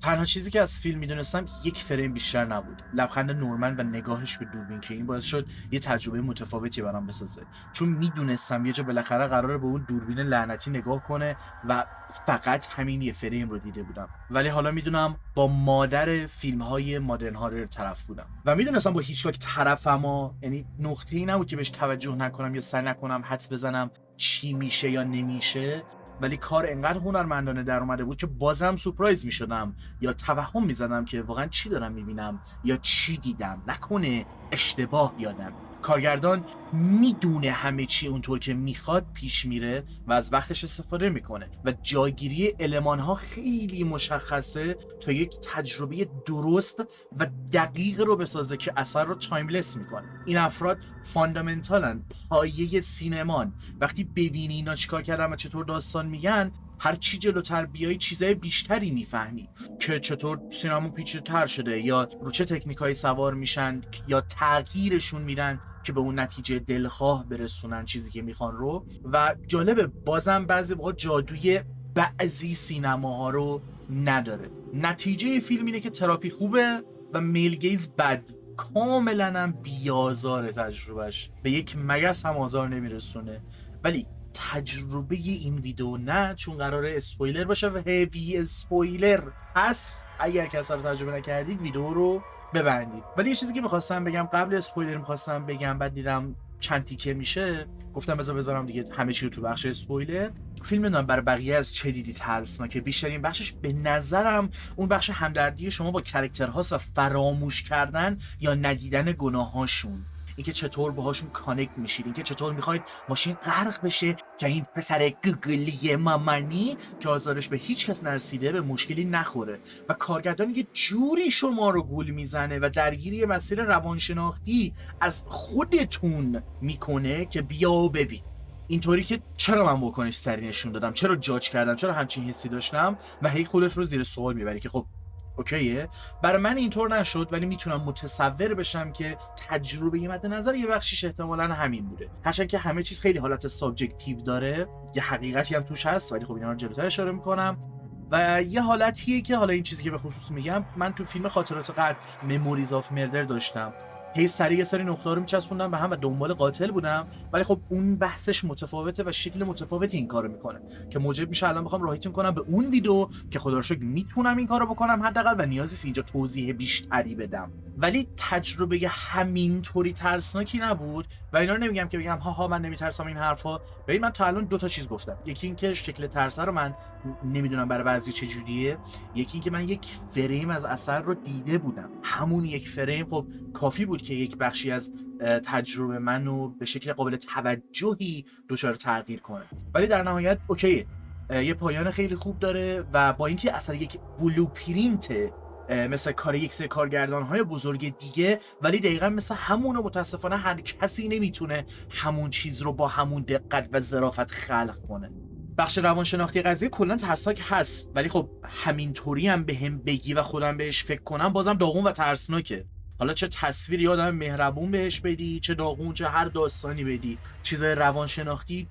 تنها چیزی که از فیلم میدونستم یک فریم بیشتر نبود. لبخند نورمن و نگاهش به دوربین که این باعث شد یه تجربه متفاوتی برام بسازه. چون میدونستم یه جا بالاخره قراره به اون دوربین لعنتی نگاه کنه و فقط همین یه فریم رو دیده بودم. ولی حالا میدونم با مادر فیلم‌های مدرن هارر طرف بودم و میدونستم با هیچکاک طرفم، یعنی نقطه‌ای نبود که بهش توجه نکنم یا سعی نکنم حدس بزنم چی میشه یا نمیشه. ولی کار انقدر هنرمندانه در اومده بود که بازم سورپرایز میشدم یا توهم میزدم که واقعا چی دارم میبینم یا چی دیدم، نکنه اشتباه یادم. کارگردان میدونه همه چی اونطور که میخواد پیش میره و از وقتش استفاده میکنه و جایگیری المانها خیلی مشخصه تا یک تجربه درست و دقیق رو بسازه که اثر رو تایملس میکنه. این افراد فاندامنتالن، پایه سینمان. وقتی ببینی اینا چیکار کردن و چطور داستان میگن، هر چی جلوتر بیای چیزای بیشتری میفهمی که چطور سینما پیچیده‌تر شده یا رو چه تکنیکایی سوار میشن یا تغییرشون میدن که به اون نتیجه دلخواه برسونن چیزی که میخوان رو. و جالبه بازم بعضی وقتا جادوی بعضی سینماها رو نداره. نتیجه فیلم اینه که تراپی خوبه و میل گیز بد، کاملا هم بیازار تجربهش، به یک مگس هم آزار نمیرسونه. ولی تجربه این ویدیو نه، چون قراره اسپویلر باشه و هیوی اسپویلر. پس اگر کسی رو تجربه نکردید ویدیو رو ببندید. ولی یه چیزی که میخواستم بگم قبل اسپویلر میخواستم بگم، بعد دیدم چند تیکه میشه گفتم بذارم دیگه همه چی رو تو بخش اسپویلر. فیلم نمیدونم برای بقیه از چه دیدی ترسناکه. بیشترین بخشش به نظرم اون بخش همدردی شما با کاراکترهاست و فراموش کردن یا ندیدن گناهاشون. اینکه چطور باهاشون کانکت میشید، اینکه چطور میخواید ماشین غرق بشه که این پسر گوگلی مامانی که آزارش به هیچ کس نرسیده به مشکلی نخوره و کارگردان یه جوری شما رو گول میزنه و درگیری مسیر روانشناختی از خودتون میکنه که بیا و ببین. اینطوری که چرا من واکنش سری نشون دادم، چرا جاج کردم، چرا همچین حسی داشتم و هی خودت رو زیر سوال میبری که خب اوکیه. برای من اینطور نشد، ولی میتونم متصور بشم که تجربه مد نظر یه بخشیش احتمالاً همین بوده. هرچند که همه چیز خیلی حالت سابجکتیو داره، یه حقیقتی هم توش هست، ولی خب اینا رو جلوتر اشاره میکنم. و یه حالتیه که حالا این چیزی که به خصوص میگم من تو فیلم خاطرات قتل مموریز آف مردر داشتم. هی سری یه سری نقطه‌ها رو میچسبوندم به هم و دنبال قاتل بودم، ولی خب اون بحثش متفاوته و شکل متفاوتی این کارو میکنه که موجب میشه الان بخوام راهیتون کنم به اون ویدیو که خدا رو شکر میتونم این کارو بکنم حداقل و نیازی اینجا توضیح بیشتری بدم. ولی تجربه همینطوری ترسناکی نبود و اینا رو نمیگم که بگم ها من نمیترسم این حرفا. ببین من تا الان دو تا چیز گفتم. یکی این که شکل ترس رو من نمیدونم برای بعضی چه جوریه، یکی این که من یک فریم از اثر رو دیده بودم. همون یک فریم خب کافی بود که یک بخشی از تجربه منو به شکل قابل توجهی دچار تغییر کنه. ولی در نهایت اوکیه، یه پایان خیلی خوب داره و با اینکه اثر یک بلوپرینته مثل کار یک سری کارگردان‌های بزرگ دیگه، ولی دقیقاً مثل همون متاسفانه هر کسی نمیتونه همون چیز رو با همون دقت و ظرافت خلق کنه. بخش روانشناختی قضیه کلا ترسناک هست، ولی خب همینطوری هم بهم بگی و خودم بهش فکر کنم بازم داغون و ترسناکه. حالا چه تصویری آدم مهربون بهش بدی، چه داغون، چه هر داستانی بدی، چیزای روانشناختی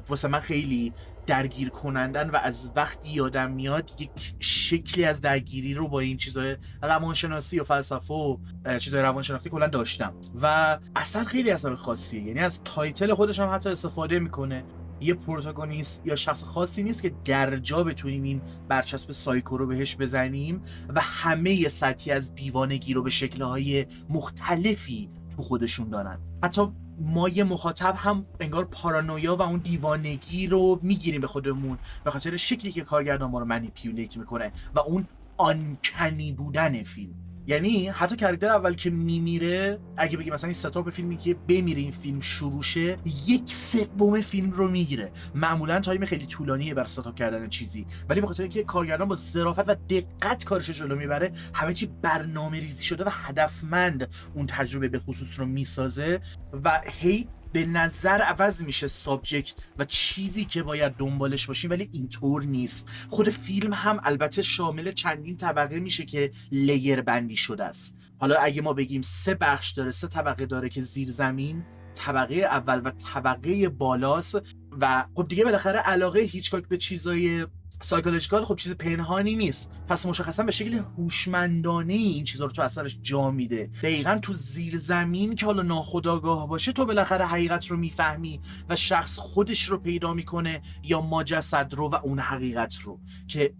واسه من خیلی درگیر کنندن و از وقتی یادم میاد یک شکلی از درگیری رو با این چیزای روانشناسی و فلسفه و چیزای روانشناختی کلا داشتم و اصلا خیلی اثر خاصیه. یعنی از تایتل خودش هم حتی استفاده میکنه. یه پروتاگونیست یا شخص خاصی نیست که درجا بتونیم این برچسب سایکو رو بهش بزنیم و همه سطحی از دیوانگی رو به شکل‌های مختلفی تو خودشون دارن. حتی ما یه مخاطب هم انگار پارانویا و اون دیوانگی رو میگیریم به خودمون به خاطر شکلی که کارگردان ما رو منیپیولیت میکنه و اون آنکنی بودن فیلم. یعنی حتی کاراکتر اول که میمیره، اگه بگیم مثلا این ستاپ فیلمی که بمیره این فیلم شروع شه، یک سوم فیلم رو میگیره. معمولا تایم خیلی طولانیه برای ستاپ کردن چیزی، ولی به خاطر اینکه کارگردان با ظرافت و دقت کارش رو جلو میبره، همه چی برنامه‌ریزی شده و هدفمند اون تجربه به خصوص رو میسازه و هی به نظر عوض میشه سابجکت و چیزی که باید دنبالش باشیم، ولی اینطور نیست. خود فیلم هم البته شامل چندین طبقه میشه که لیر بندی شده است. حالا اگه ما بگیم 3 بخش داره، 3 طبقه داره که زیر زمین، طبقه اول و طبقه بالاست و خب دیگه بالاخره علاقه هیچکاک به چیزای سایکولوژیکال خب چیز پنهانی نیست، پس مشخصا به شکل هوشمندانه این چیزا رو تو اثرش جا میده. دقیقاً تو زیر زمین که حالا ناخودآگاه باشه تو بالاخره حقیقت رو میفهمی و شخص خودش رو پیدا میکنه یا ما جسد رو و اون حقیقت رو که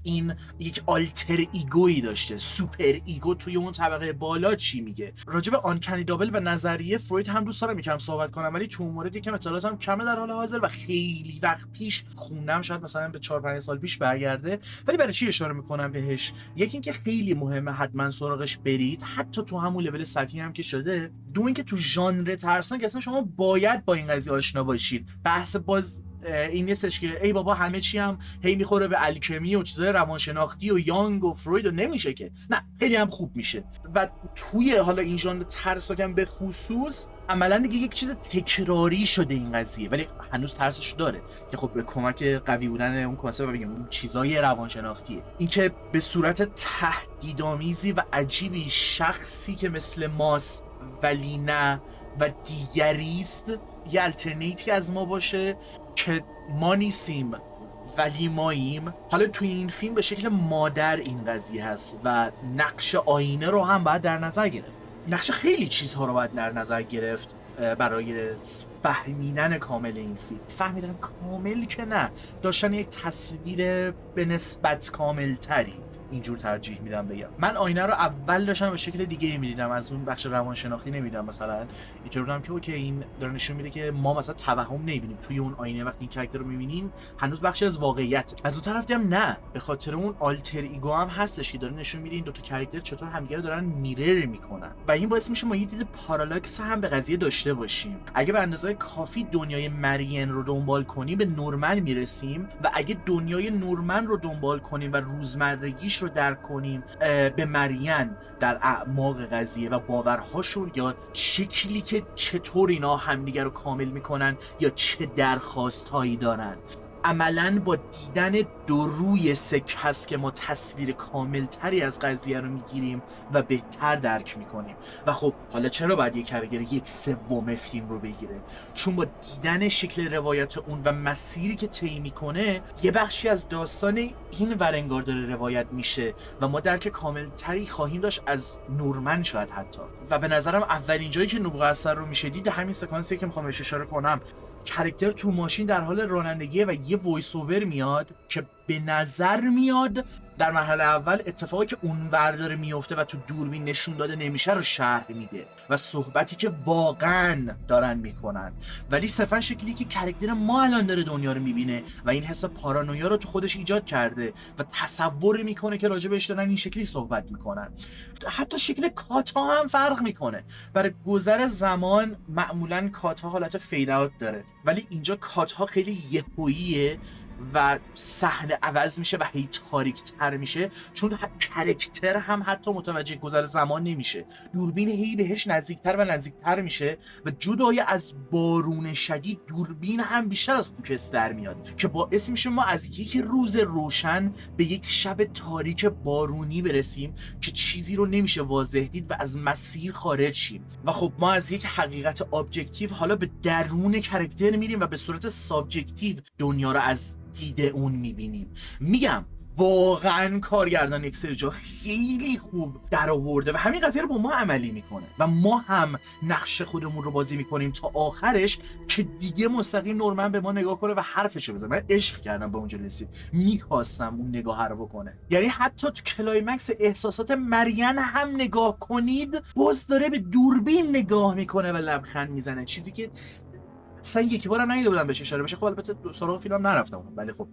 این یک آلتر ایگویی داشته. سوپر ایگو توی اون طبقه بالا چی میگه؟ راجع به آنکنی دابل و نظریه فروید هم دوست دارم یکم صحبت کنم، ولی تو مورد یکم اطلاعاتم کمه در حال حاضر و خیلی وقت پیش خوندم، شاید مثلا به 4-5 سال پیش برگرده. ولی برای چی اشاره میکنم بهش؟ یکی اینکه خیلی مهمه حتما سراغش برید، حتی تو همون لول سطحی هم که شده. دو اینکه تو ژانر ترسناک اصلا شما باید با این قضیه آشنا باشید. بحث باز این نیستش که ای بابا همه چی هم هی میخوره به الکمی و چیزای روانشناختی و یانگ و فروید و نمیشه که، نه خیلی هم خوب میشه. و توی حالا این ژانر ترسناکم به خصوص عملا دیگه یک چیز تکراری شده این قضیه، ولی هنوز ترسش داره که خب به کمک قوی بودن اون کنسپت و بگم اون چیزای روانشناختیه، اینکه به صورت تهدیدآمیزی و عجیبی شخصی که مثل ماست ولی نه و دیگریست، یه الترنیتی از ما باشه که ما نیستیم ولی ماییم. حالا توی این فیلم به شکل مادر این قضیه هست و نقش آینه رو هم باید در نظر گرفت. نقش خیلی چیزها رو باید در نظر گرفت برای فهمیدن کامل این فیلم. فهمیدن کامل که نه، داشتن یک تصویر به نسبت کامل تری اینجور ترجیح میدم بگم. من آینه رو اول داشتم به شکل دیگه میدیدم، از اون بخش روانشناختی نمیدم. مثلا اینطور بودم که اوکی این داره نشون میده که ما مثلا توهم نمیبینیم توی اون آینه، وقتی این کاراکتر رو میبینیم هنوز بخشی از واقعیت. از اون طرف دیدم نه، به خاطر اون آلتر ایگو هم هستش که داره نشون میده این دو تا کاراکتر چطور همدیگه رو دارن میرر میکنن و این باعث میشه ما یه دید پارالاکس هم به قضیه داشته باشیم. اگه به اندازه کافی دنیای مرین رو دنبال کنیم به نورمن میرسیم و اگه دنیای نورمن رو دنبال کنیم و روزمرگیش رو درک کنیم به مرین در اعماق قضیه و باورهاشون یا شکلی که چطور اینا همدیگه رو کامل میکنن یا چه درخواستهایی دارن. عملاً با دیدن دو روی سکه هست که ما تصویر کامل تری از قضیه رو میگیریم و بهتر درک میکنیم. و خب حالا چرا باید یک کارگر 1/3 فیلم رو بگیره؟ چون با دیدن شکل روایت اون و مسیری که طی میکنه یه بخشی از داستان این ورانگار داره روایت میشه و ما درک کامل تری خواهیم داشت از نورمن شاید حتی. و به نظرم اولین جایی که نبوغ اثر رو میشه دید همین سکانسی که میخوام بهش اشاره کنم. کاراکتر تو ماشین در حال رانندگیه و یه وایس اوور میاد که به نظر میاد در مرحله اول اتفاقی که اونور داره میفته و تو دوربین نشون داده نمیشه رو شرح میده و صحبتی که واقعا دارن میکنن، ولی صرفا شکلی که کاراکتر ما الان داره دنیا رو میبینه و این حس پارانویا رو تو خودش ایجاد کرده و تصور میکنه که راجبش دارن این شکلی صحبت میکنن. حتی شکل کاتا هم فرق میکنه. برای گذر زمان معمولا کاتا حالت فید اوت داره، ولی اینجا کاتا خیلی یهوییه و صحنه عوض میشه و هی تاریک تر میشه، چون کاراکتر هم حتی متوجه گذر زمان نمیشه. دوربین هی بهش نزدیکتر و نزدیکتر میشه و جدای از بارون شدید دوربین هم بیشتر از فوکس در میاد که باعث میشه ما از یک روز روشن به یک شب تاریک بارونی برسیم که چیزی رو نمیشه واضح دید و از مسیر خارج شیم. و خب ما از یک حقیقت ابجکتیو حالا به درون کاراکتر میریم و به صورت سابجکتیو دنیا رو از دید اون میبینیم. میگم واقعا کارگردان یک سری جا خیلی خوب در آورده و همین قضیه رو با ما عملی میکنه و ما هم نقش خودمون رو بازی میکنیم تا آخرش که دیگه مستقیم نورمن به ما نگاه کنه و حرفشو بزنه. من عشق کردم به اونجا رسید، میخواستم اون نگاه رو بکنه. یعنی حتی تو کلایمکس احساسات مرین هم نگاه کنید باز داره به دوربین نگاه میکنه و لبخند میزنه، چیزی که اصلا یکی بارم ندیده بودم بهش اشاره بشه. خب البته سراغ فیلمم نرفتم، ولی خب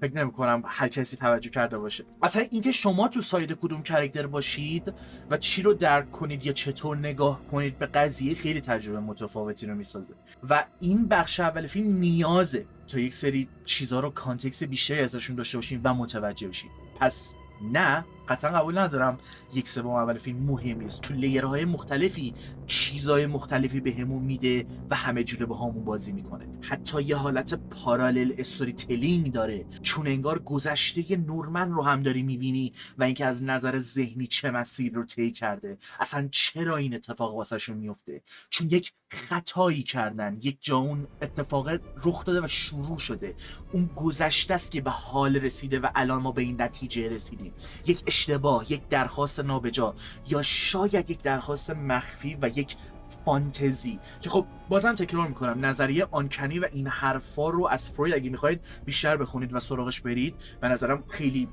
فکر نمی‌کنم هر کسی توجه کرده باشه. مثلا اینکه شما تو ساید کدوم کاراکتر باشید و چی رو درک کنید یا چطور نگاه کنید به قضیه خیلی تجربه متفاوتی رو میسازه و این بخش اول فیلم نیازه تا یک سری چیزها رو کانتکست بیشتری ازشون داشته باشین و متوجه بشین. پس نه قطعا قبول ندارم 1/3 اول فیلم مهم نیست، تو لیرهای مختلفی چیزای مختلفی بهمون میده و همه جوره با همون بازی میکنه. حتی یه حالت پارالل استوری تلینگ داره، چون انگار گذشته نورمن رو هم داری میبینی و اینکه از نظر ذهنی چه مسیر رو طی کرده، اصلا چرا این اتفاق واسهشون میفته، چون یک خطایی کردن، یک جا اون اتفاق رخ داده و شروع شده، اون گذشته است که به حال رسیده و الان ما به این نتیجه رسیدیم. یک اشتباه، یک درخواست نابجا، یا شاید یک درخواست مخفی و یک فانتزی که خب بازم تکرار میکنم نظریه آنکنی و این حرفا رو از فروید اگه میخواید بیشتر بخونید و سراغش برید، به نظرم خیلی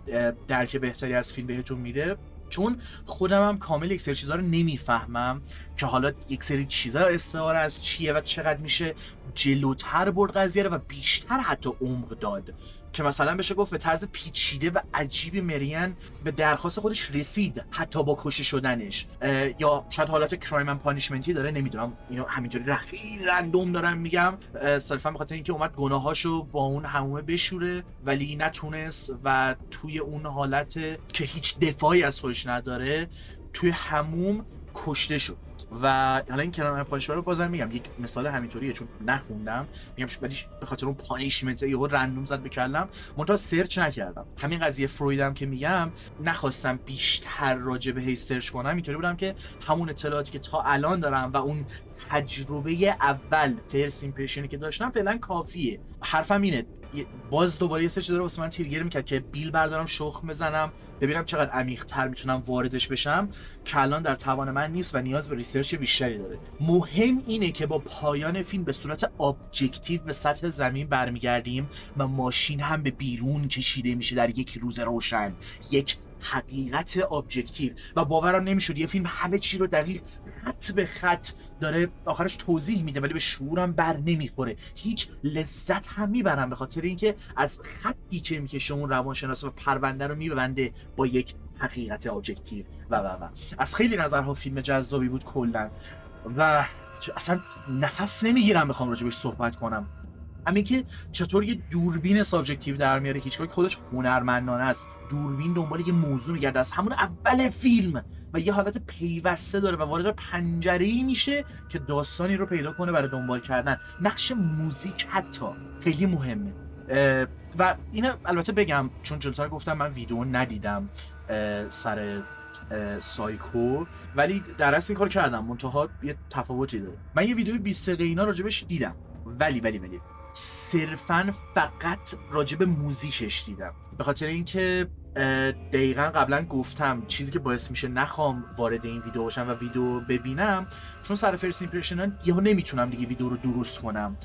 درک بهتری از فیلم بهتون میده، چون خودم هم کامل یک سری چیزا رو نمیفهمم که حالا یک سری چیزا استعاره از چیه و چقدر میشه جلوتر برد قضیه رو و بیشتر حتی عمق داد، که مثلا بشه گفت به طرز پیچیده و عجیبی مرین به درخواست خودش رسید حتی با کشته شدنش، یا شاید حالت کرایم اند پانیشمنتی داره، نمیدونم، اینو همینطوری خیلی رندوم دارم میگم، صرفا به خاطر اینکه اومد گناهاشو با اون حمومه بشوره ولی نتونست و توی اون حالت که هیچ دفاعی از خودش نداره توی حموم کشته شد. و حالا این کرایم پانیشمنت رو بازم میگم یک مثال همینطوریه چون نخوندم، میگم ولی به خاطر اون پانیشمنت یهو رندوم زد به کلم، منتها سرچ نکردم. همین قضیه فرویدم که میگم نخواستم بیشتر راجع بهش سرچ کنم، اینطوری بودم که همون اطلاعاتی که تا الان دارم و اون تجربه اول فرست ایمپرشنی که داشتم فعلا کافیه. حرفم اینه باز دوباره یه سری چیزا رو واسه من تریگر میکرد که بیل بردارم شخم بزنم ببینم چقدر عمیق‌تر میتونم واردش بشم، که الان در توان من نیست و نیاز به ریسرچ بیشتری داره. مهم اینه که با پایان فیلم به صورت ابجکتیو به سطح زمین برمیگردیم و ماشین هم به بیرون کشیده میشه در یک روز روشن، یک حقیقت ابجکتیو، و باورم نمیشد یه فیلم همه چی رو دقیق خط به خط داره آخرش توضیح میده ولی به شعورم بر نمیخوره، هیچ لذت هم میبرم به خاطر اینکه از خطی که میکشه اون روانشناس و پرونده رو میبنده با یک حقیقت ابجکتیو و از خیلی نظرها فیلم جذابی بود کلا و اصلا نفس نمیگیرم بخوام راجبش صحبت کنم. همین که چطور یه دوربین سابجکتیو در میاره، هیچکاک خودش هنرمندانه است، دوربین دنبال یه موضوع میگرده از همون اول فیلم و یه حالت پیوسته داره و وارد پنجره‌ای میشه که داستانی رو پیدا کنه برای دنبال کردن. نقش موزیک حتی خیلی مهمه و اینو البته بگم چون جلوتر گفتم من ویدیو ندیدم سر سایکو، ولی در اصل این کار کردم، منتها یه تفاوتی داره. من یه ویدیو 20 دقیقه اینا راجبش دیدم ولی صرفاً فقط راجب موزیکش دیدم، به خاطر اینکه دقیقاً قبلا گفتم چیزی که باعث میشه نخوام وارد این ویدیو باشم و ویدیو ببینم چون سر فرست ایمپرشن یهو نمیتونم دیگه ویدیو رو درست کنم،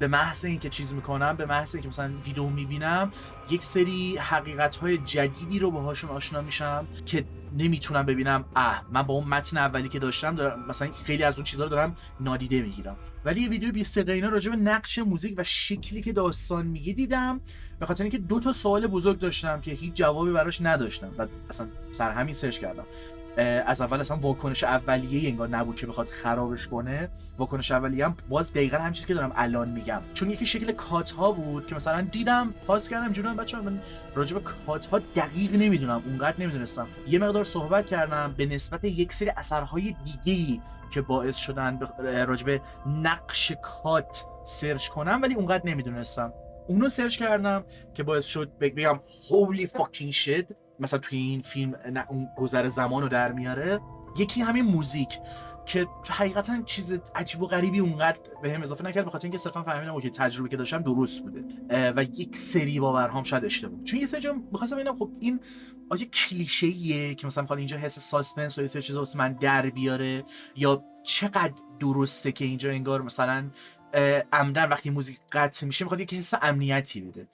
به محض اینکه چیز میکنم، به محض اینکه مثلا ویدیو میبینم یک سری حقیقت‌های جدیدی رو باهاشون آشنا میشم که نمیتونم ببینم من با اون متن اولی که داشتم دارم مثلا خیلی از اون چیزا رو دارم نادیده میگیرم. ولی یه ویدیو 20 دقیقه اینا راجع به نقش موزیک و شکلی که داستان میگه دیدم، به خاطر اینکه 2 تا سوال بزرگ داشتم که هیچ جوابی براش نداشتم و اصلا سر همین سرچ کردم. از اول اصلا واکنش اولیه انگار نبود که بخواد خرابش کنه، واکنش اولیه هم باز دقیقاً همین چیزی که دارم الان میگم، چون یکی شکل کات ها بود که مثلا دیدم پاس کردم جونم بچه‌ها من راجع به کات ها دقیق نمیدونم، اونقدر نمیدونستم، یه مقدار صحبت کردم به نسبت یک سری اثرهای دیگه‌ای که باعث شدن راجع به نقش کات سرچ کنم ولی اونقدر نمیدونستم، اونو سرچ کردم که باعث شد بگم holy fucking shit مثلا توی این فیلم اون گذر زمان رو در میاره. یکی همین موزیک که حقیقتا چیز عجیب و غریبی اونقدر به هم اضافه نکرد، به خاطر اینکه صرفا فهمیدم اوکی تجربه که داشتم درست بوده و یک سری باورهام شاید اشتباه، چون یه سری جا می‌خواستم ببینم خب این آیا کلیشه‌ایه که مثلا می‌خواد اینجا حس ساسپنس و یه سری چیزا واسه من در بیاره یا چقدر درسته که اینجا انگار مثلا عمدن وقتی موزیک قطع میشه می‌خواد یک حس امنیتی بده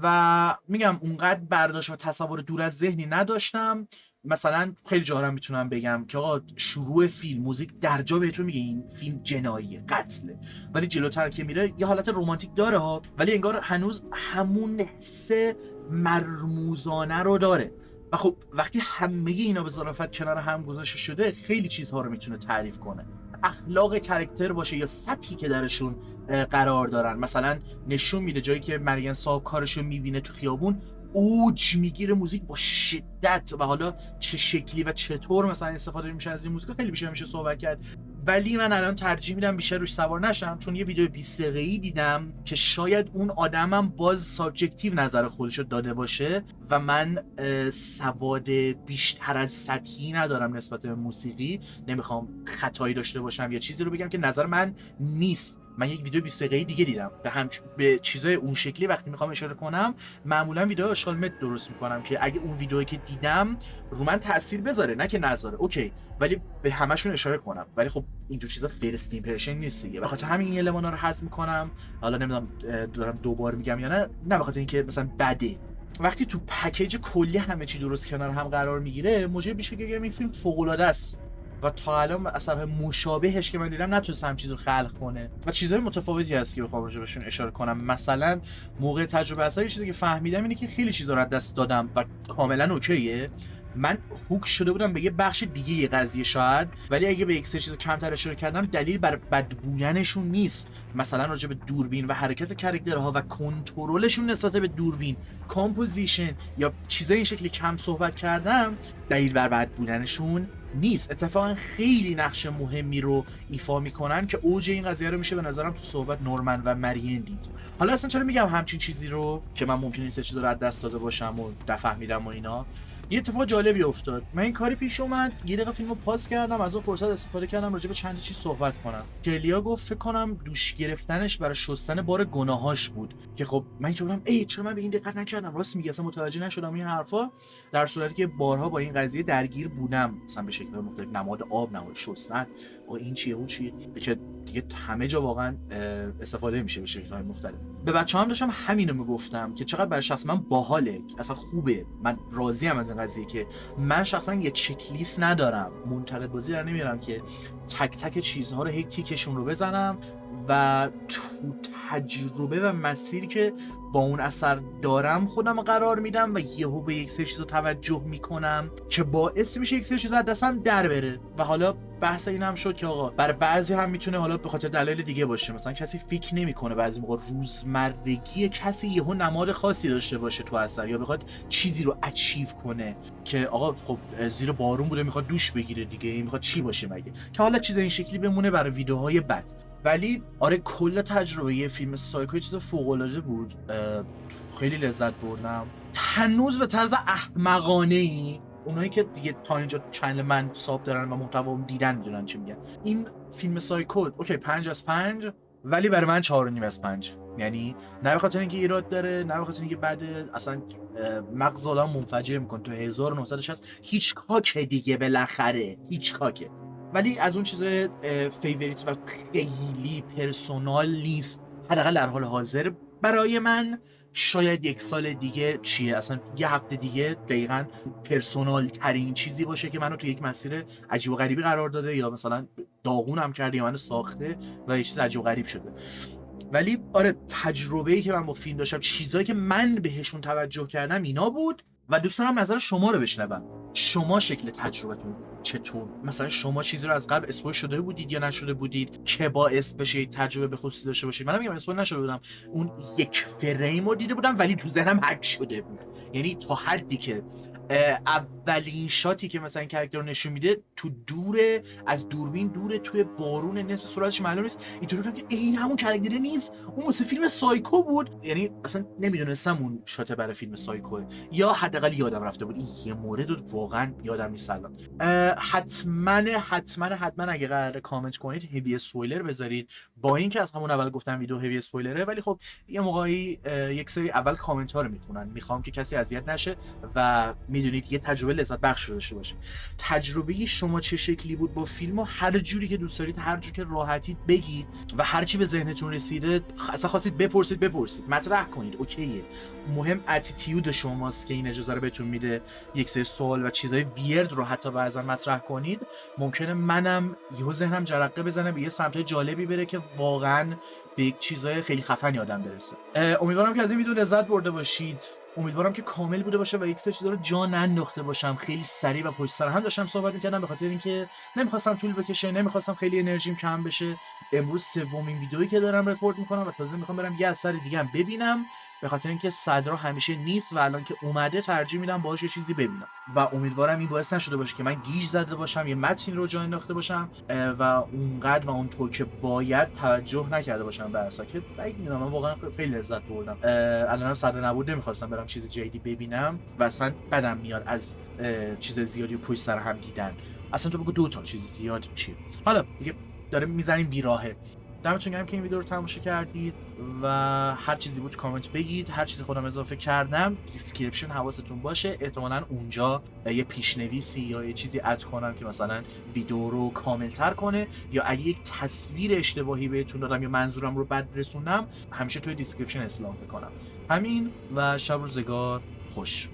و میگم اونقدر برداشت و تصور دور از ذهنی نداشتم. مثلا خیلی جاها میتونم بگم که آقا شروع فیلم موزیک در جا بهتون میگه این فیلم جناییه، قتله، ولی جلوتر که میره یه حالت رمانتیک داره ها، ولی انگار هنوز همون حس مرموزانه رو داره و خب وقتی همه اینا به ظرافت کنار هم گذاشته شده خیلی چیزها رو میتونه تعریف کنه، اخلاق کاراکتر باشه یا سطحی که درشون قرار دارن. مثلا نشون میده جایی که مریم صاحب کارشو میبینه تو خیابون اوج میگیره موزیک با شدت و حالا چه شکلی و چطور مثلا استفاده میشه از این موزیک خیلی بیشتر میشه صحبت کرد. ولی من الان ترجیح میدم بیشتر روش سوار نشم، چون یه ویدیو 20 دقیقه‌ای دیدم که شاید اون آدمم باز سابجکتیو نظر خودشو داده باشه و من سواد بیشتر از سطحی ندارم نسبت به موسیقی، نمیخوام خطایی داشته باشم یا چیزی رو بگم که نظر من نیست. من یک ویدیو 20 دقیقه‌ای دیگه دیدم به چیزای اون شکلی وقتی میخوام اشاره کنم معمولا ویدیو اشغال مت درست میکنم که اگه اون ویدیویی که دیدم رو من تاثیر بذاره، نه که نذاره اوکی، ولی به همشون اشاره کنم. ولی خب اینجور چیزا فرست ایمپرشن نیست دیگه، به خاطر همین این المانا رو حذف میکنم. حالا نمیدونم دارم دوبار میگم یا نه به خاطر اینکه مثلا بده وقتی تو پکیج کلی همه چی درست کنار هم قرار میگیره، موجب میشه که این فیلم فوق العاده است و تا الان اثرهای مشابهش که من دیدم نتونستم هم چیز رو خلق کنه و چیزهای متفاوتی هست که بخوام راجع بهشون اشاره کنم. مثلا موقع تجربه اثر چیزی که فهمیدم اینه که خیلی چیزا رو از دست دادم و کاملا اوکیه. من هوک شده بودم به یه بخش دیگه یه قضیه شاید، ولی اگه به یک سری چیزا کمتر اشاره کردم دلیل بر بد بودنشون نیست. مثلا راجع به دوربین و حرکت کاراکترها و کنترلشون نسبت به دوربین، کامپوزیشن یا چیزای این شکلی کم صحبت کردم، دلیل بر بد بودنشون نیست. اتفاقا خیلی نقش مهمی رو ایفا میکنن که اوج این قضیه رو میشه به نظرم تو صحبت نورمن و مرین دید. حالا اصلا چرا میگم همچین چیزی رو که من ممکنه این چیزا رو از دست داده باشم و نفهمیدم و اینا؟ یه اتفاق جالبی افتاد. من این کاری پیش اومد، یه دقیقه فیلمو پاس کردم، از اون فرصت استفاده کردم راجع به چند چیز صحبت کنم. کلیا گفت فکر کنم دوش گرفتنش برای شستن بار گناهاش بود که خب من اینجوریام چرا من به این دقت نکردم، راست میگه اصلا متوجه نشدم این حرفا، در صورتی که بارها با این قضیه درگیر بودم، مثلا به شکل مختلف، نماد آب، نماد شستن، این چیه اون چیه، که دیگه همه جا واقعا استفاده میشه به شکل‌های مختلف. به بچه‌هام داشتم همینو میگفتم که چقدر برای شخص من باحاله، اصلا خوبه، من راضیم از این قضیه که من شخصا یه چک لیست ندارم، منتقد بازی در نمیارم که تک تک چیزها رو هی تیکشون رو بزنم و تو تجربه و مسیری که با اون اثر دارم خودم قرار میدم و یهو به یک سری چیزا توجه میکنم که باعث میشه یک سری چیزا از دستم در بره. و حالا بحث این هم شد که آقا برای بعضی هم میتونه حالا به خاطر دلایل دیگه باشه، مثلا کسی فکر نمیکنه بعضی موقع روزمرگی کسی یهو نماد خاصی داشته باشه تو اثر، یا بخواد چیزی رو اچیو کنه که آقا خب زیر بارون بوده میخواد دوش بگیره دیگه، میخواد چی باشه مگه، که حالا چیز این شکلی بمونه برای ویدیوهای بد. ولی آره کل تجربه یه فیلم سایکو چیز فوق العاده بود، خیلی لذت بردم. هنوز به طرز احمقانه ای، اونایی که دیگه تا اینجا چنل من ساب دارن و محتوام دیدن میدونن چی میگن، این فیلم سایکو اوکی 5 از 5، ولی برای من 4.5 از 5. یعنی نه به خاطر اینکه ایراد داره، نه به خاطر اینکه بده، اصلا مغز آدم منفجر میکنه. تو 1960 هیچکاک دیگه، بالاخره هیچکاکه، ولی از اون چیزای فیوریت و خیلی پرسونال نیست، حداقل در حال حاضر برای من. شاید یک سال دیگه چیه، اصلا یه هفته دیگه دقیقاً پرسونال ترین چیزی باشه که منو تو یک مسیر عجیب و غریبی قرار داده، یا مثلا داغونم کرده، یا منو ساخته و یه چیز عجیب و غریب شده. ولی آره تجربه‌ای که من با فیلم داشتم، چیزایی که من بهشون توجه کردم اینا بود و دوست دارم نظر شما رو بشنوم. شما شکل تجربتون چطور؟ مثلا شما چیزی رو از قبل اسپویل شده بودید یا نشده بودید که باعث بشه یک تجربه به خصوصی داشته باشید؟ منم میگم اسپویل نشده بودم، اون یک فریم رو دیده بودم ولی تو ذهنم هک شده بود، یعنی تا حدی که اولین شاتی که مثلا کاراکتر رو نشون میده تو دوره، از دوربین دوره، توی بارون، نصف صورتش معلوم نیست، اینطوری بودم که این همون کاراکتر نیست، اون واسه فیلم سایکو بود. یعنی اصلا نمیدونستم اون شات برای فیلم سایکو، یا حداقل یادم رفته بود این یه مورد رو واقعا یادم نیست الان. حتما اگه قراره کامنت کنید هیوی اسپویلر بذارید، با اینکه از همون اول گفتم ویدیو هیوی اسپویلره، ولی خب یه موقعی یک سری اول کامنت ها رو میخونن، میخوام که کسی اذیت نشه و میدونید یه تجربه لذت بخش داشته باشه. تجربه شما چه شکلی بود با فیلم؟ و هر جوری که دوست دارید، هر جوری که راحتید بگید و هر چی به ذهنتون رسیده، اصلا خواستید بپرسید مطرح کنید، اوکیه. مهم اتیتیود شماست که این اجازه رو بهتون میده یک سری سوال و چیزای ویرد رو حتی بعضا مطرح کنید. ممکنه منم یهو ذهنم جرقه بزنه به یه سمت جالبی بره که واقعا به یک چیزای خیلی خفنی آدم برسه. امیدوارم که از این ویدیو لذت برده باشید. امیدوارم که کامل بوده باشه و یک سری چیزا رو جا ننداخته باشم. خیلی سریع و پشت سر هم داشتم صحبت می‌کردم به خاطر اینکه نمی‌خواستم طول بکشه، نمی‌خواستم خیلی انرژیم کم بشه. امروز سومین ویدیویی که دارم رکورد می‌کنم و تازه می‌خوام برم یه اثر دیگه هم ببینم. به خاطر اینکه صدرا همیشه نیست و الان که اومده ترجیح میدم باهاش یه چیزی ببینم و امیدوارم این باعث نشده باشه که من گیج زده باشم، یه متنی رو جا انداخته باشم و اونقدر و اونطور که باید توجه نکرده باشم به اصلا که بعید میدونم. من واقعا خیلی لذت بردم. الانم صدر نبود نمیخواستم برم چیز جدیدی ببینم و اصلا بدم میاد از چیز زیادی پشت سر هم دیدن. اصلا تو بگو 2 تا چیز زیاد چیه. حالا دیگه داره میزنیم بیراهه. دمتون گرم که این ویدیو رو تماشا کردید و هر چیزی بود کامنت بگید. هر چیزی خودم اضافه کردم دیسکریپشن حواستون باشه، احتمالاً اونجا یه پیشنویسی یا یه چیزی اد کنم که مثلا ویدیو رو کاملتر کنه، یا اگه یک تصویر اشتباهی بهتون دادم یا منظورم رو بد رسوندم همیشه توی دیسکریپشن اصلاح میکنم. همین و شب روزگار خوش.